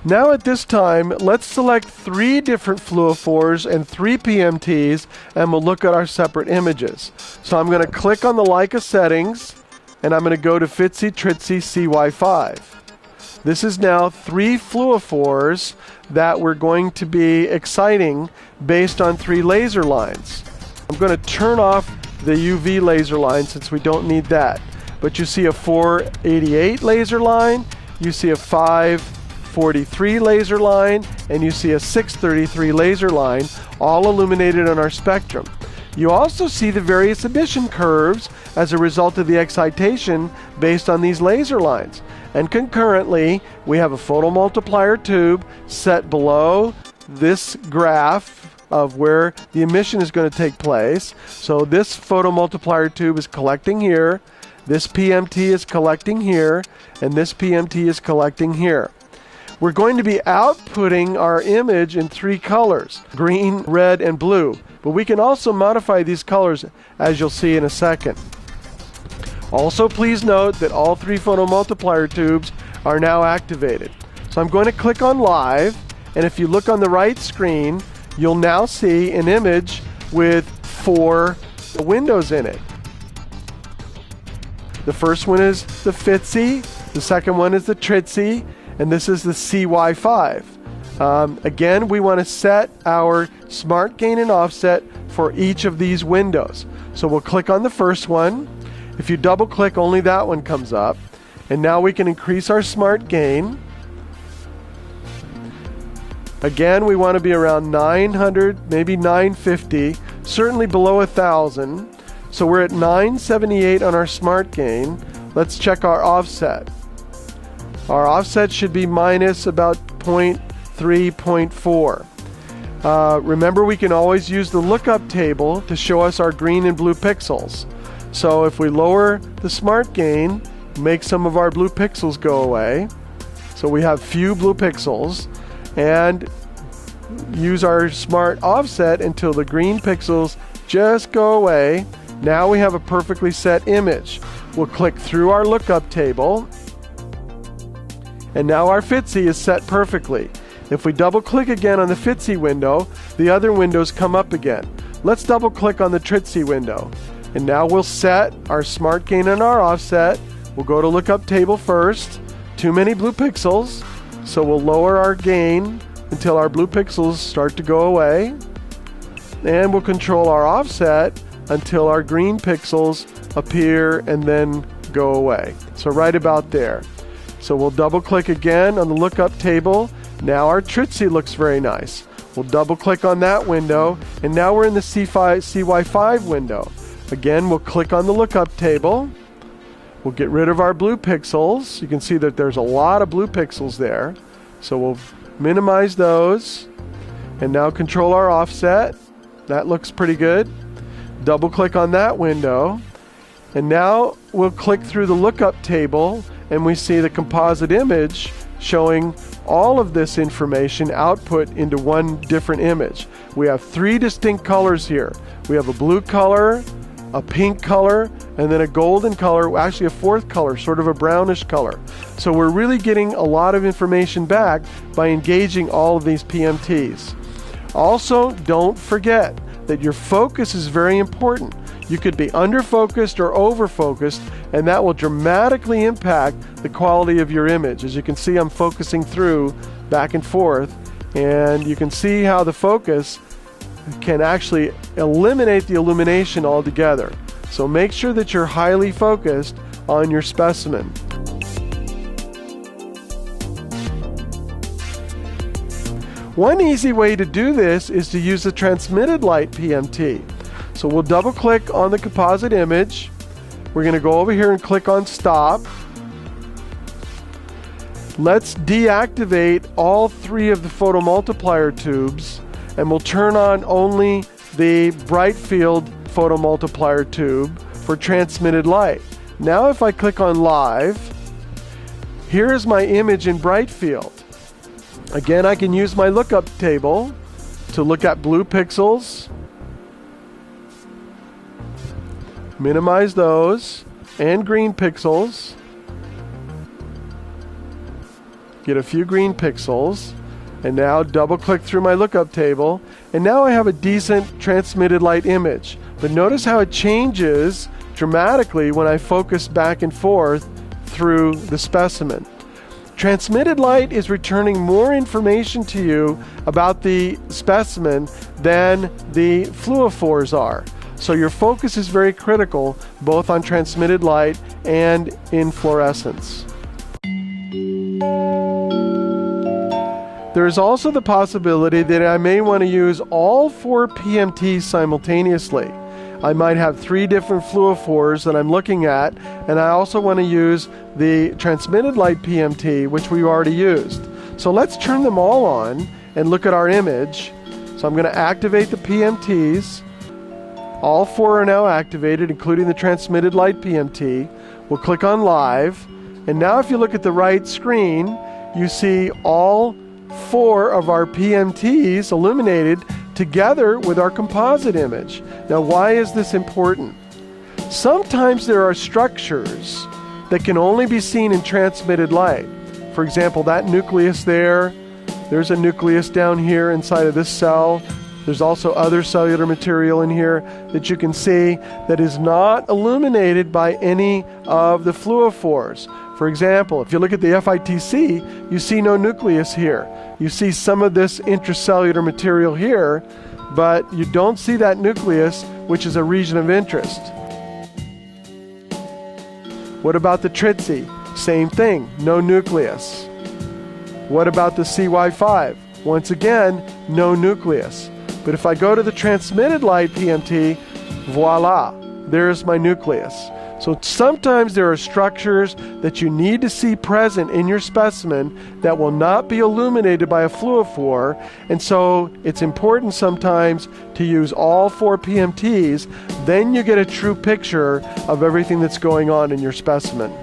Now at this time, let's select 3 different fluorophores and 3 PMTs, and we'll look at our separate images. So I'm going to click on the Leica settings, and I'm going to go to FTSE Tritzy CY5. This is now 3 fluorophores that we're going to be exciting based on 3 laser lines. I'm going to turn off the UV laser line since we don't need that. But you see a 488 laser line, you see a 543 laser line, and you see a 633 laser line, all illuminated on our spectrum. You also see the various emission curves as a result of the excitation based on these laser lines. And concurrently, we have a photomultiplier tube set below this graph of where the emission is going to take place. So this photomultiplier tube is collecting here, this PMT is collecting here, and this PMT is collecting here. We're going to be outputting our image in 3 colors, green, red, and blue. But we can also modify these colors, as you'll see in a second. Also, please note that all 3 photomultiplier tubes are now activated. So I'm going to click on Live, and if you look on the right screen, you'll now see an image with 4 windows in it. The first one is the FTSE, the second one is the Tritzy, and this is the CY5. Again, we want to set our smart gain and offset for each of these windows. So we'll click on the first one. If you double click, only that one comes up. And now we can increase our smart gain. Again, we want to be around 900, maybe 950, certainly below 1,000. So we're at 978 on our smart gain. Let's check our offset. Our offset should be minus about 0.3, 0.4. Remember, we can always use the lookup table to show us our green and blue pixels. So if we lower the smart gain, make some of our blue pixels go away. So we have few blue pixels, and use our smart offset until the green pixels just go away. Now we have a perfectly set image. We'll click through our lookup table, and now our FTSE is set perfectly. If we double click again on the FTSE window, the other windows come up again. Let's double click on the Tritzy window. And now we'll set our smart gain and our offset. We'll go to lookup table first. Too many blue pixels, so we'll lower our gain until our blue pixels start to go away. And we'll control our offset until our green pixels appear and then go away. So right about there. So we'll double click again on the lookup table. Now our Tritzy looks very nice. We'll double click on that window, and now we're in the CY5 window. Again, we'll click on the lookup table. We'll get rid of our blue pixels. You can see that there's a lot of blue pixels there. So we'll minimize those, and now control our offset. That looks pretty good. Double click on that window, and now we'll click through the lookup table, and we see the composite image showing all of this information output into one different image. We have 3 distinct colors here. We have a blue color, a pink color, and then a golden color, actually a 4th color, sort of a brownish color. So we're really getting a lot of information back by engaging all of these PMTs. Also, don't forget that your focus is very important. You could be under-focused or over-focused, and that will dramatically impact the quality of your image. As you can see, I'm focusing through back and forth, and you can see how the focus can actually eliminate the illumination altogether. So make sure that you're highly focused on your specimen. One easy way to do this is to use the transmitted light PMT. So we'll double click on the composite image. We're going to go over here and click on stop. Let's deactivate all 3 of the photomultiplier tubes, and we'll turn on only the bright field photomultiplier tube for transmitted light. Now if I click on live, here is my image in bright field. Again, I can use my lookup table to look at blue pixels, minimize those, and green pixels. get a few green pixels, and now double click through my lookup table, and now I have a decent transmitted light image. But notice how it changes dramatically when I focus back and forth through the specimen. Transmitted light is returning more information to you about the specimen than the fluorophores are. So your focus is very critical, both on transmitted light and in fluorescence. There is also the possibility that I may want to use all 4 PMTs simultaneously. I might have 3 different fluorophores that I'm looking at, and I also want to use the transmitted light PMT, which we already used. So let's turn them all on and look at our image. So I'm going to activate the PMTs. All 4 are now activated, including the transmitted light PMT. We'll click on Live, and now if you look at the right screen, you see all 4 of our PMTs illuminated together with our composite image. Now, why is this important? Sometimes there are structures that can only be seen in transmitted light. For example, that nucleus there's a nucleus down here inside of this cell. There's also other cellular material in here that you can see that is not illuminated by any of the fluorophores. For example, if you look at the FITC, you see no nucleus here. You see some of this intracellular material here, but you don't see that nucleus, which is a region of interest. What about the TRITC? Same thing, no nucleus. What about the CY5? Once again, no nucleus. But if I go to the transmitted light PMT, voila, there's my nucleus. So sometimes there are structures that you need to see present in your specimen that will not be illuminated by a fluorophore, and so it's important sometimes to use all 4 PMTs. Then you get a true picture of everything that's going on in your specimen.